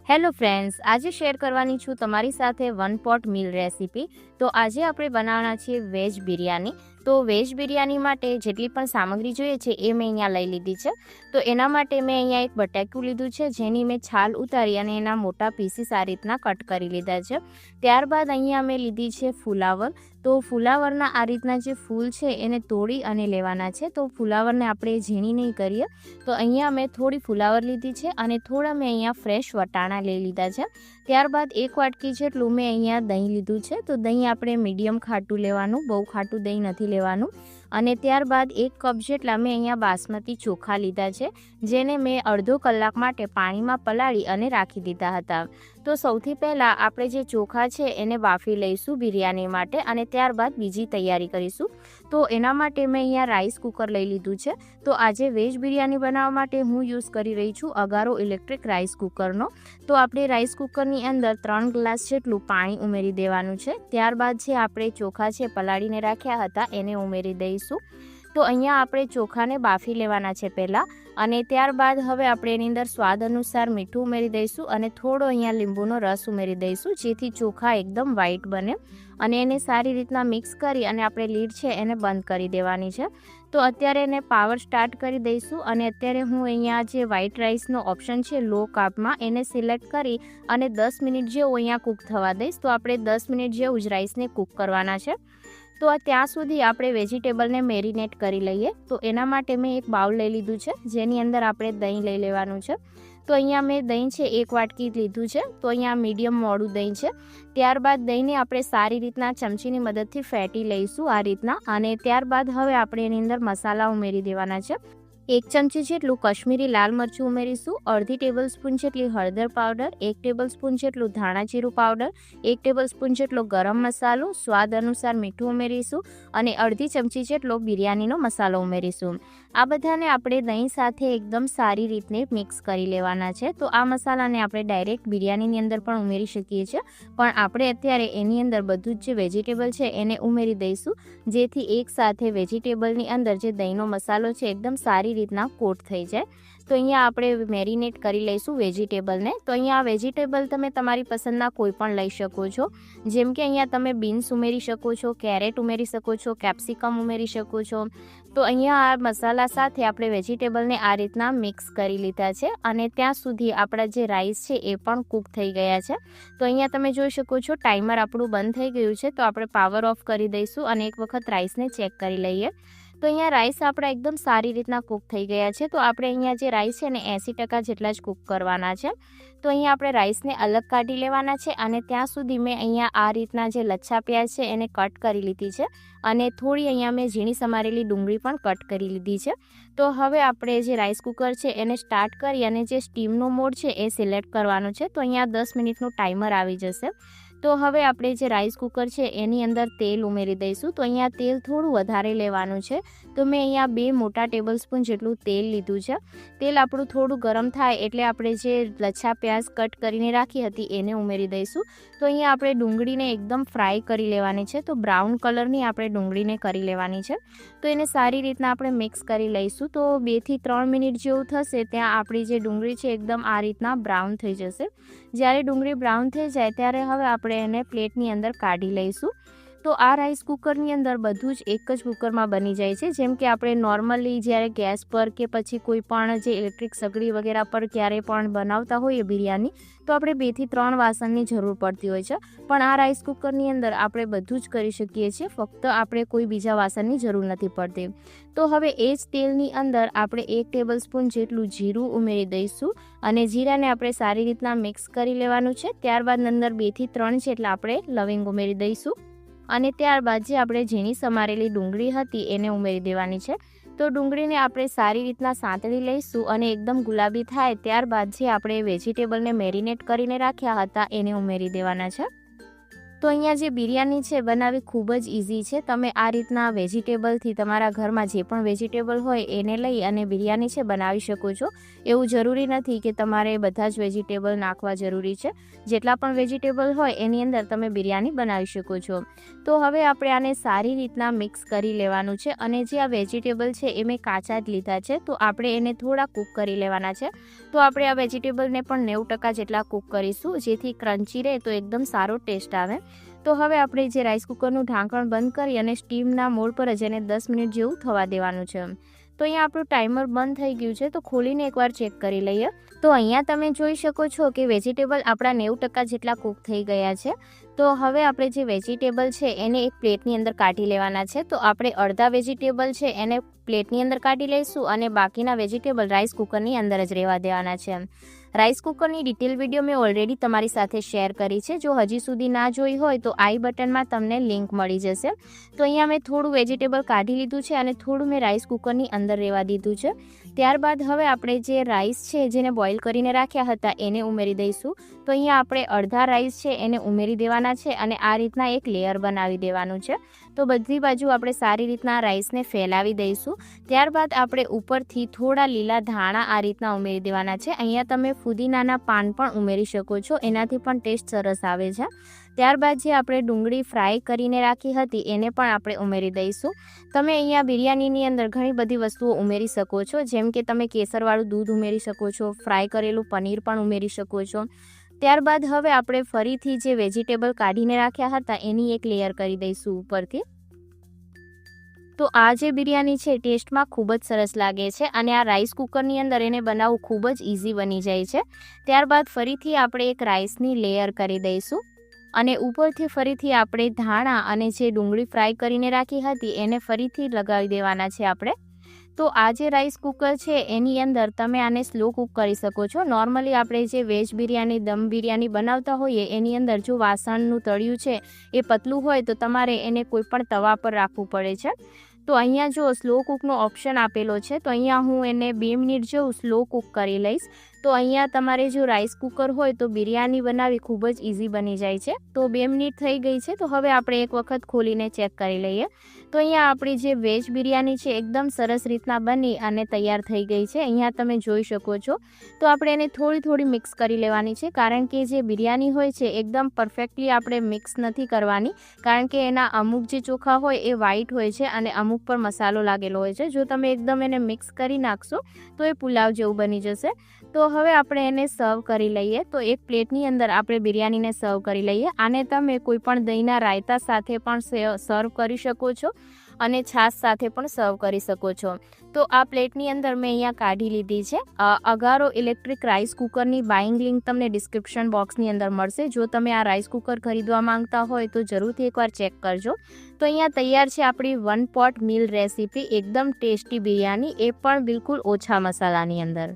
Hello friends, આજે share કરવાની છું તમારી સાથે વન પોટ મીલ રેસીપી। તો આજે આપણે બનાવવાના છીએ વેજ બિરયાની। તો વેજ બિરયાની માટે જેટલી પણ સામગ્રી જોઈએ છે એ મેં અહીંયા લઈ લીધી છે। તો એના માટે મેં અહીંયા એક બટાકું લીધું છે, જેની મેં છાલ ઉતારી અને એના મોટા પીસીસ આ રીતના કટ કરી લીધા છે। ત્યારબાદ અહીંયા મેં લીધી છે ફુલાવર। તો ફુલાવરના આ રીતના જે ફૂલ છે એને તોડી અને લેવાના છે। તો ફુલાવરને આપણે ઝીણી નહીં કરીએ। તો અહીંયા મેં થોડી ફુલાવર લીધી છે અને થોડા મેં અહીંયા ફ્રેશ વટાણા લઈ લીધા છે। ત્યારબાદ એક વાટકી જેટલું મેં અહીંયા દહીં લીધું છે। તો દહીં આપણે મીડિયમ ખાટું લેવાનું, બહુ ખાટું દહીં નથી લેવાનું। અને ત્યારબાદ એક કપ જેટલા મેં અહીંયા બાસમતી ચોખા લીધા છે, જેને મેં અડધો કલાક માટે પાણીમાં પલાળી અને રાખી દીધા હતા। તો સૌથી પહેલાં આપણે જે ચોખા છે એને બાફી લઈશું બિરયાની માટે, અને ત્યારબાદ બીજી તૈયારી કરીશું। તો એના માટે મેં અહીંયા રાઈસ કુકર લઈ લીધું છે। તો આજે વેજ બિરયાની બનાવવા માટે હું યુઝ કરી રહી છું અગારો ઇલેક્ટ્રિક રાઈસ કુકરનો। તો આપણે રાઈસ કુકરની અંદર 3 ગ્લાસ જેટલું પાણી ઉમેરી દેવાનું છે। ત્યારબાદ જે આપણે ચોખા છે પલાળીને રાખ્યા હતા એને ઉમેરી દઈશું। તો અહીંયા આપણે ચોખાને બાફી લેવાના છે પહેલાં, અને ત્યારબાદ હવે આપણે એની અંદર સ્વાદ અનુસાર મીઠું ઉમેરી દઈશું અને થોડો અહીંયા લીંબુનો રસ ઉમેરી દઈશું, જેથી ચોખા એકદમ વ્હાઈટ બને। અને એને સારી રીતના મિક્સ કરી અને આપણે લીડ છે એને બંધ કરી દેવાની છે। તો અત્યારે એને પાવર સ્ટાર્ટ કરી દઈશું, અને અત્યારે હું અહીંયા જે વ્હાઈટ રાઈસનો ઓપ્શન છે લો કાર્બમાં એને સિલેક્ટ કરી અને 10 મિનિટ જેવું અહીંયા કૂક થવા દઈશ। તો આપણે 10 મિનિટ જેવું જ રાઈસને કૂક કરવાના છે। તો ત્યાં સુધી આપણે વેજીટેબલને મેરિનેટ કરી લઈએ। તો એના માટે મેં એક બાઉલ લઈ લીધું છે, જેની અંદર આપણે દહીં લઈ લેવાનું છે। તો અહીંયા મેં દહીં છે 1 વાટકી લીધું છે। તો અહીંયા મીડિયમ મોડું દહીં છે। ત્યારબાદ દહીંને આપણે સારી રીતના ચમચીની મદદથી ફેટી લઈશું આ રીતના, અને ત્યારબાદ હવે આપણે એની અંદર મસાલા ઉમેરી દેવાના છે। 1 ચમચી જેટલું કશ્મીરી લાલ મરચું ઉમેરીશું, અડધી ટેબલ સ્પૂન જેટલી હળદર પાવડર, 1 ટેબલ સ્પૂન જેટલું ધાણા જીરું પાવડર, 1 ટેબલ સ્પૂન જેટલો ગરમ મસાલો, સ્વાદ અનુસાર મીઠું ઉમેરીશું, અને અડધી ચમચી જેટલો બિરયાનીનો મસાલો ઉમેરીશું। આ બધાને આપણે દહીં સાથે એકદમ સારી રીતે મિક્સ કરી લેવાના છે। તો આ મસાલાને આપણે ડાયરેક્ટ બિરયાનીની અંદર પણ ઉમેરી શકીએ છીએ, પણ આપણે અત્યારે એની અંદર બધું જ જે વેજીટેબલ છે એને ઉમેરી દઈશું, જેથી એક સાથે વેજીટેબલની અંદર જે દહીંનો મસાલો છે એકદમ સારી રીતના કોટ થઈ જાય। તો અહીંયા આપણે મેરિનેટ કરી લઈશું વેજીટેબલને। તો અહીંયા વેજીટેબલ તમે તમારી પસંદના કોઈ પણ લઈ શકો છો, જેમ કે અહીંયા તમે બીન્સ ઉમેરી શકો છો, કેરેટ ઉમેરી શકો છો, કેપ્સિકમ ઉમેરી શકો છો। તો અહીંયા આ મસાલા સાથે આપણે વેજીટેબલને આ રીતના મિક્સ કરી લીધા છે, અને ત્યાં સુધી આપણા જે રાઈસ છે એ પણ કૂક થઈ ગયા છે। તો અહીંયા તમે જોઈ શકો છો ટાઈમર આપણું બંધ થઈ ગયું છે। તો આપણે પાવર ઓફ કરી દઈશું અને એક વખત રાઈસને ચેક કરી લઈએ। તો અહીંયા રાઈસ આપણા એકદમ સારી રીતના કૂક થઈ ગયા છે। તો આપણે અહીંયા જે રાઈસ છે ને 80% જેટલા જ કૂક કરવાના છે। તો અહીંયા આપણે રાઈસને અલગ કાઢી લેવાના છે, અને ત્યાં સુધી મેં અહીંયા આ રીતના જે લચ્છા પ્યાજ છે એને કટ કરી લીધી છે, અને થોડી અહીંયા મેં ઝીણી સમારેલી ડુંગળી પણ કટ કરી લીધી છે। તો હવે આપણે જે રાઈસ કુકર છે એને સ્ટાર્ટ કરી અને જે સ્ટીમનો મોડ છે એ સિલેક્ટ કરવાનો છે। તો અહીંયા 10 મિનિટનું ટાઈમર આવી જશે। તો હવે આપણે જે રાઈસ કુકર છે એની અંદર તેલ ઉમેરી દઈશું। તો અહીંયા તેલ થોડું વધારે લેવાનું છે। તો મેં અહીંયા 2 મોટા ટેબલ સ્પૂન જેટલું તેલ લીધું છે। તેલ આપણું થોડું ગરમ થાય એટલે આપણે જે લચ્છા પ્યાજ કટ કરીને રાખી હતી એને ઉમેરી દઈશું। તો અહીંયા આપણે ડુંગળીને એકદમ ફ્રાય કરી લેવાની છે। તો બ્રાઉન કલરની આપણે ડુંગળીને કરી લેવાની છે। તો એને સારી રીતના આપણે મિક્સ કરી લઈશું। તો 2 થી 3 મિનિટ જેવું થશે ત્યાં આપણી જે ડુંગળી છે એકદમ આ રીતના બ્રાઉન થઈ જશે। જ્યારે ડુંગળી બ્રાઉન થઈ જાય ત્યારે હવે આપણે એને પ્લેટની અંદર કાઢી લઈશું। તો આ રાઈસ કુકરની અંદર બધું જ એક જ કુકરમાં બની જાય છે, જેમ કે આપણે નોર્મલી જ્યારે ગેસ પર કે પછી કોઈ પણ જે ઇલેક્ટ્રિક સગડી વગેરે પર ક્યારે પણ બનાવતા હોઈએ બિરયાની, તો આપણે 2 થી 3 વાસણની જરૂર પડતી હોય છે, પણ આ રાઈસ કુકરની અંદર આપણે બધું જ કરી શકીએ છીએ, ફક્ત આપણે કોઈ બીજા વાસણની જરૂર નથી પડતી। તો હવે એ જ તેલની અંદર આપણે 1 ટેબલ સ્પૂન જેટલું જીરું ઉમેરી દઈશું, અને જીરાને આપણે સારી રીતના મિક્સ કરી લેવાનું છે। ત્યારબાદ અંદર 2 થી 3 જેટલા આપણે લવિંગ ઉમેરી દઈશું, અને ત્યારબાદ જે આપણે ઝીણી સમારેલી ડુંગળી હતી એને ઉમેરી દેવાની છે। તો ડુંગળીને આપણે સારી રીતના સાંતળી લઈશું, અને એકદમ ગુલાબી થાય ત્યારબાદ જે આપણે વેજીટેબલને મેરિનેટ કરીને રાખ્યા હતા એને ઉમેરી દેવાના છે। તો અહીંયા જે બિરયાની છે બનાવવી ખૂબ જ ઇઝી છે. તમે આ રીતના વેજીટેબલથી તમારા ઘરમાં જે પણ વેજીટેબલ હોય એને લઈ અને બિરયાની છે બનાવી શકો છો. એવું જરૂરી નથી કે તમારે બધા જ વેજીટેબલ નાખવા જરૂરી છે. જેટલા પણ વેજીટેબલ હોય એની અંદર તમે બિરયાની બનાવી શકો છો. તો હવે આપણે આને સારી રીતના મિક્સ કરી લેવાનું છે. અને જે આ વેજીટેબલ છે એ મેં કાચા જ લીધા છે, તો આપણે એને થોડા કૂક કરી લેવાના છે. તો આપણે આ વેજીટેબલને પણ 90% જેટલા કૂક કરીશું, જેથી ક્રન્ચી રહે તો એકદમ સારો ટેસ્ટ આવે. તો હવે આપણે જે રાઈસ કુકરનું ઢાંકણ બંધ કરી અને સ્ટીમના મોડ પર જ એને 10 મિનિટ જેવું થવા દેવાનું છે. તો અહીંયા આપણું ટાઈમર બંધ થઈ ગયું છે, તો ખોલીને એકવાર ચેક કરી લઈએ. તો અહીંયા તમે જોઈ શકો છો કે વેજીટેબલ આપણા 90% જેટલા કૂક થઈ ગયા છે. તો હવે આપણે જે વેજીટેબલ છે એને એક પ્લેટની અંદર કાઢી લેવાના છે. તો આપણે અડધા વેજીટેબલ છે એને પ્લેટની અંદર કાઢી લઈશું અને બાકીના વેજીટેબલ રાઈસ કુકરની અંદર જ રહેવા દેવાના છે. રાઈસ કુકરની ડિટેલ વિડીયો મેં ઓલરેડી તમારી સાથે શેર કરી છે. જો હજી સુધી ના જોઈ હોય તો આઈ બટનમાં તમને લિંક મળી જશે. તો અહીંયા મેં થોડું વેજીટેબલ કાઢી લીધું છે અને થોડું મેં રાઈસ કુકરની અંદર રહેવા દીધું છે. ત્યારબાદ હવે આપણે જે રાઈસ છે જેને બોઇલ કરીને રાખ્યા હતા એને ઉમેરી દઈશું. તો અહીંયા આપણે અડધા રાઈસ છે એને ઉમેરી દેવાના છે અને આ રીતના એક લેયર બનાવી દેવાનું છે. તો બધી બાજુ આપણે સારી રીતના રાઈસને ફેલાવી દઈશું. ત્યારબાદ આપણે ઉપરથી થોડા લીલા ધાણા આ રીતના ઉમેરી દેવાના છે. અહીંયા તમે ફુદીનાના પાન પણ ઉમેરી શકો છો, એનાથી પણ ટેસ્ટ સરસ આવે છે. ત્યારબાદ જે આપણે ડુંગળી ફ્રાય કરીને રાખી હતી એને પણ આપણે ઉમેરી દઈશું. તમે અહીંયા બિરયાનીની અંદર ઘણી બધી વસ્તુઓ ઉમેરી શકો છો, જેમ કે તમે કેસરવાળું દૂધ ઉમેરી શકો છો, ફ્રાય કરેલું પનીર પણ ઉમેરી શકો છો. ત્યારબાદ હવે આપણે ફરીથી જે વેજીટેબલ કાઢીને રાખ્યા હતા એની એક લેયર કરી દઈશું ઉપરથી. તો આ જે બિરયાની છે ટેસ્ટમાં ખૂબ જ સરસ લાગે છે અને આ રાઈસ કુકરની અંદર એને બનાવવું ખૂબ જ ઇઝી બની જાય છે. ત્યારબાદ ફરીથી આપણે એક રાઈસની લેયર કરી દઈશું અને ઉપરથી ફરીથી આપણે ધાણા અને જે ડુંગળી ફ્રાય કરીને રાખી હતી એને ફરીથી લગાવી દેવાના છે આપણે. તો આ જે રાઈસ કુકર છે એની અંદર તમે આને સ્લો કૂક કરી શકો છો. નોર્મલી આપણે જે વેજ બિરયાની, દમ બિરયાની બનાવતા હોઈએ એની અંદર જો વાસણનું તળિયું છે એ પતલું હોય તો તમારે એને કોઈ પણ તવા પર રાખવું પડે છે. તો અહીંયા જો સ્લો કૂકનો ઓપ્શન આપેલો છે, તો અહીંયા હું એને 2 મિનિટ જેવું સ્લો કૂક કરી લઈશ. તો અહીંયા તમારે જો રાઈસ કુકર હોય તો બિરયાની બનાવવી ખૂબ જ ઇઝી બની જાય છે. તો 2 મિનિટ થઈ ગઈ છે, તો હવે આપણે એક વખત ખોલીને ચેક કરી લઈએ. તો અહીંયા આપણી જે વેજ બિરયાની છે એકદમ સરસ રીતના બની અને તૈયાર થઈ ગઈ છે. અહીંયા તમે જોઈ શકો છો. તો આપણે એને થોડી થોડી મિક્સ કરી લેવાની છે, કારણ કે જે બિરયાની હોય છે એકદમ પરફેક્ટલી આપણે મિક્સ નથી કરવાની, કારણ કે એના અમુક જે ચોખા હોય એ વ્હાઈટ હોય છે અને અમુક પર મસાલો લાગેલો હોય છે. જો તમે એકદમ એને મિક્સ કરી નાખશો તો એ પુલાવ જેવું બની જશે. તો હવે આપણે એને સર્વ કરી લઈએ. તો એક પ્લેટની અંદર આપણે બિરયાનીને સર્વ કરી લઈએ. આને તમે કોઈ પણ દહીંના રાયતા સાથે પણ સર્વ કરી શકો છો અને છાશ સાથે પણ સર્વ કરી શકો છો. તો આ પ્લેટની અંદર મેં અહીંયા કાઢી લીધી છે. અગારો ઇલેક્ટ્રિક રાઈસ કુકરની બાઇંગ લિંક તમને ડિસ્ક્રિપ્શન બોક્સની અંદર મળશે. જો તમે આ રાઈસ કુકર ખરીદવા માંગતા હોય તો જરૂરથી એકવાર ચેક કરજો. તો અહીંયા તૈયાર છે આપણી 1 પોટ મીલ રેસીપી, એકદમ ટેસ્ટી બિરયાની, એ પણ બિલકુલ ઓછા મસાલાની અંદર.